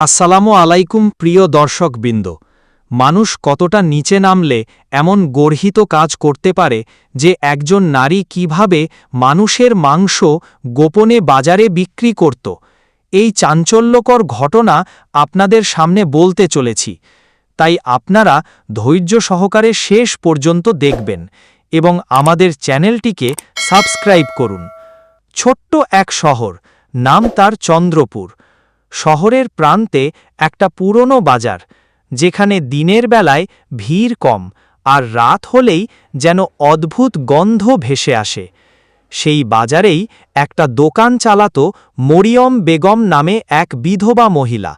আসসালামু আলাইকুম প্রিয় দর্শকবৃন্দ। মানুষ কতটা নিচে নামলে এমন গর্হিত কাজ করতে পারে যে একজন নারী কিভাবে মানুষের মাংস গোপনে বাজারে বিক্রি করত, এই চাঞ্চল্যকর ঘটনা আপনাদের সামনে বলতে চলেছি। তাই আপনারা ধৈর্য সহকারে শেষ পর্যন্ত দেখবেন এবং আমাদের চ্যানেলটিকে সাবস্ক্রাইব করুন। ছোট্ট এক শহর, নাম তার চন্দ্রপুর। শহরের প্রান্তে একটা পুরনো বাজার, যেখানে দিনের বেলায় ভিড় কম আর রাত হলেই যেন অদ্ভুত গন্ধ ভেসে আসে। সেই বাজারেই একটা দোকান চালাতো মরিয়ম বেগম নামে এক বিধবা মহিলা।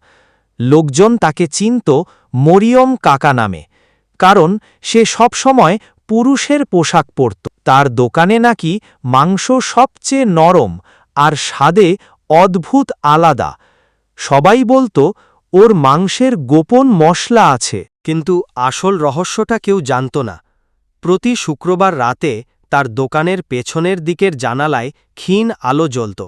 লোকজন তাকে চিনত মরিয়ম কাকা নামে, কারণ সে সবসময় পুরুষের পোশাক পরত। তার দোকানে নাকি মাংস সবচেয়ে নরম আর স্বাদে অদ্ভুত আলাদা। সবাই বলতো ওর মাংসের গোপন মশলা আছে, কিন্তু আসল রহস্যটা কেউ জানত না। প্রতি শুক্রবার রাতে তার দোকানের পেছনের দিকের জানালায় ক্ষীণ আলো জ্বলত।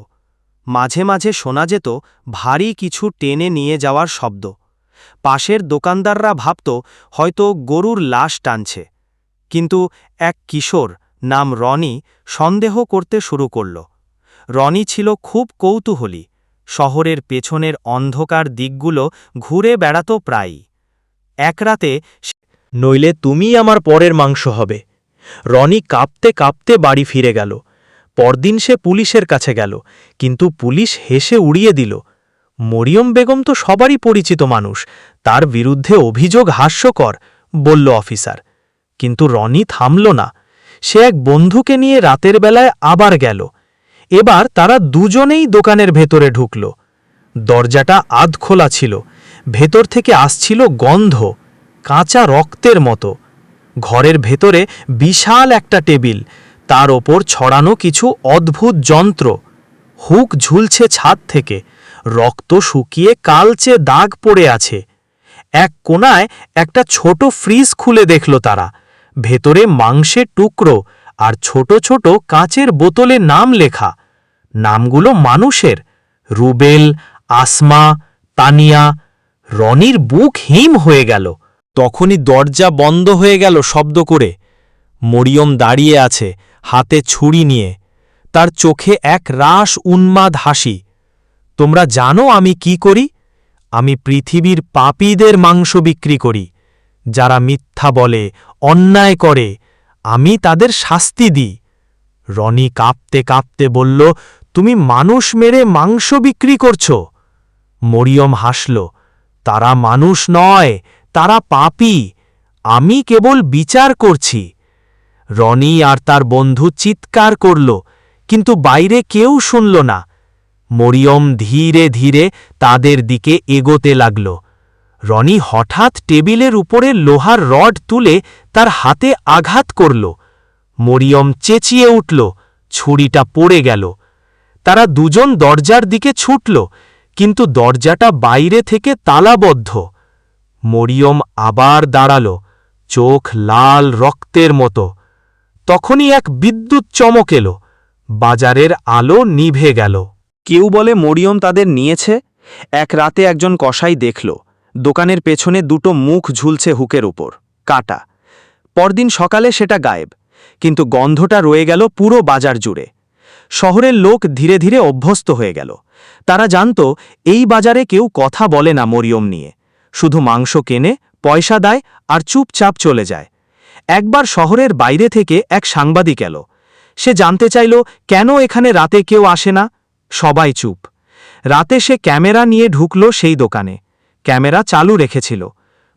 মাঝে মাঝে শোনা যেত ভারী কিছু টেনে নিয়ে যাওয়ার শব্দ। পাশের দোকানদাররা ভাবত হয়তো গরুর লাশ টানছে, কিন্তু এক কিশোর নাম রনি সন্দেহ করতে শুরু করল। রনি ছিল খুব কৌতূহলী, শহরের পেছনের অন্ধকার দিকগুলো ঘুরে বেড়াত প্রায়ই। এক রাতে, নইলে তুমিই আমার পরের মাংস হবে, রনি কাঁপতে কাঁপতে বাড়ি ফিরে গেল। পরদিন সে পুলিশের কাছে গেল, কিন্তু পুলিশ হেসে উড়িয়ে দিল। মরিয়ম বেগম তো সবারই পরিচিত মানুষ, তার বিরুদ্ধে অভিযোগ হাস্যকর, বলল অফিসার। কিন্তু রনি থামল না। সে এক বন্ধুকে নিয়ে রাতের বেলায় আবার গেল। এবার তারা দুজনেই দোকানের ভেতরে ঢুকল। দরজাটা আধখোলা ছিল, ভেতর থেকে আসছিল গন্ধ, কাঁচা রক্তের মতো। ঘরের ভেতরে বিশাল একটা টেবিল, তার ওপর ছড়ানো কিছু অদ্ভুত যন্ত্র। হুক ঝুলছে ছাদ থেকে, রক্ত শুকিয়ে কালচে দাগ পড়ে আছে। এক কোণায় একটা ছোট ফ্রিজ খুলে দেখল তারা, ভেতরে মাংসের টুকরো আর ছোট ছোট কাঁচের বোতলে নাম লেখা। নামগুলো মানুষের, রুবেল, আসমা, তানিয়া। রনির বুক হিম হয়ে গেল। তখনই দরজা বন্ধ হয়ে গেল শব্দ করে। মরিয়ম দাঁড়িয়ে আছে, হাতে ছুরি নিয়ে, তার চোখে এক রাস উন্মাদ হাসি। তোমরা জানো আমি কি করি? আমি পৃথিবীর পাপীদের মাংস বিক্রি করি। যারা মিথ্যা বলে, অন্যায় করে, আমি তাদের শাস্তি দিই। রনি কাঁপতে কাঁপতে বলল, তুমি মানুষ মেরে মাংস বিক্রি করছ? মরিয়ম হাসল, তারা মানুষ নয়, তারা পাপী, আমি কেবল বিচার করছি। রনি আর তার বন্ধু চিৎকার করল, কিন্তু বাইরে কেউ শুনল না। মরিয়ম ধীরে ধীরে তাদের দিকে এগোতে লাগল। রনি হঠাৎ টেবিলের উপরে লোহার রড তুলে তার হাতে আঘাত করল। মরিয়ম চেঁচিয়ে উঠল, ছুরিটা পড়ে গেল। তারা দুজন দরজার দিকে ছুটল, কিন্তু দরজাটা বাইরে থেকে তালাবদ্ধ। মরিয়ম আবার দাঁড়াল, চোখ লাল রক্তের মতো। তখনই এক বিদ্যুৎ চমক এলো, বাজারের আলো নিভে গেল। কেউ বলে মরিয়ম তাদের নিয়েছে। এক রাতে একজন কসাই দেখল দোকানের পেছনে দুটো মুখ ঝুলছে হুকের উপর, কাটা। পরদিন সকালে সেটা গায়েব, কিন্তু গন্ধটা রয়ে গেল পুরো বাজার জুড়ে। শহরের লোক ধীরে ধীরে অভ্যস্ত হয়ে গেল। তারা জানত এই বাজারে কেউ কথা বলে না মরিয়ম নিয়ে, শুধু মাংস কেনে, পয়সা দেয় আর চুপচাপ চলে যায়। একবার শহরের বাইরে থেকে এক সাংবাদিক এলো। সে জানতে চাইল কেন এখানে রাতে কেউ আসে না। সবাই চুপ। রাতে সে ক্যামেরা নিয়ে ঢুকল সেই দোকানে। ক্যামেরা চালু রেখেছিল।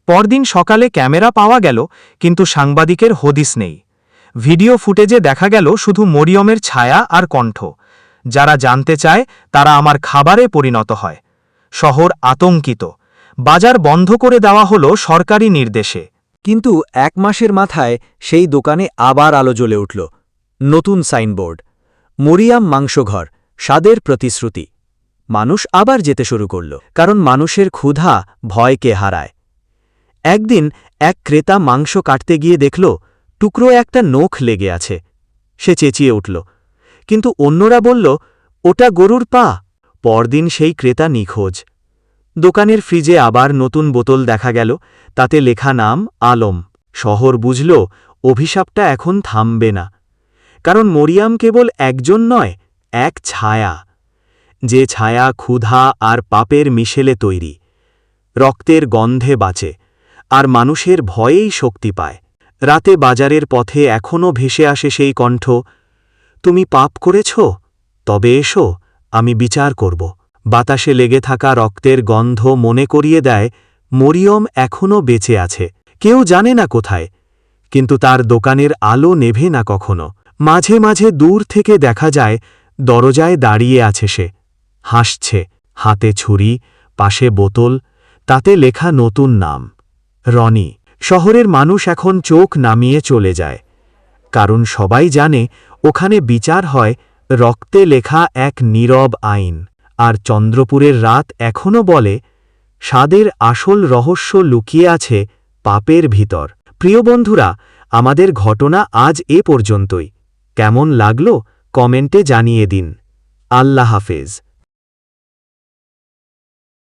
পরদিন সকালে ক্যামেরা পাওয়া গেল, কিন্তু সাংবাদিকের হদিস নেই। ভিডিও ফুটেজে দেখা গেল শুধু মরিয়মের ছায়া আর কণ্ঠ। যারা জানতে চায় তারা আমার খাবারে পরিণত হয়। শহর আতঙ্কিত। বাজার বন্ধ করে দেওয়া হলো সরকারি নির্দেশে। কিন্তু এক মাসের মাথায় সেই দোকানে আবার আলো জ্বলে উঠল। নতুন সাইনবোর্ড, মরিয়াম মাংসঘর, স্বাদের প্রতিশ্রুতি। মানুষ আবার যেতে শুরু করল, কারণ মানুষের ক্ষুধা ভয়কে হারায়। একদিন এক ক্রেতা মাংস কাটতে গিয়ে দেখল টুকরো একটা নখ লেগে আছে। সে চেঁচিয়ে উঠল, কিন্তু অন্যরা বলল ওটা গরুর পা। পরদিন সেই ক্রেতা নিখোঁজ। দোকানের ফ্রিজে আবার নতুন বোতল দেখা গেল, তাতে লেখা নাম আলম। শহর বুঝল অভিশাপটা এখন থামবে না, কারণ মরিয়াম কেবল একজন নয়, এক ছায়া, যে ছায়া ক্ষুধা আর পাপের মিশেলে তৈরি, রক্তের গন্ধে বাঁচে আর মানুষের ভয়েই শক্তি পায়। রাতে বাজারের পথে এখনও ভেসে আসে সেই কণ্ঠ, তুমি পাপ করেছ, তবে এসো, আমি বিচার করব। বাতাসে লেগে থাকা রক্তের গন্ধ মনে করিয়ে দেয় মরিয়ম এখনও বেঁচে আছে, কেউ জানে না কোথায়, কিন্তু তার দোকানের আলো নেভে না কখনো। মাঝে মাঝে দূর থেকে দেখা যায় দরজায় দাঁড়িয়ে আছে সে, হাসছে, হাতে ছুরি, পাশে বোতল, তাতে লেখা নতুন নাম, রনি। শহরের মানুষ এখন চোখ নামিয়ে চলে যায়, কারণ সবাই জানে ওখানে বিচার হয় রক্তে লেখা এক নীরব আইন। আর চন্দ্রপুরের রাত এখনও বলে, স্বাদের আসল রহস্য লুকিয়ে আছে পাপের ভিতর। প্রিয় বন্ধুরা, আমাদের ঘটনা আজ এ পর্যন্তই। কেমন লাগলো কমেন্টে জানিয়ে দিন। আল্লাহ হাফেজ।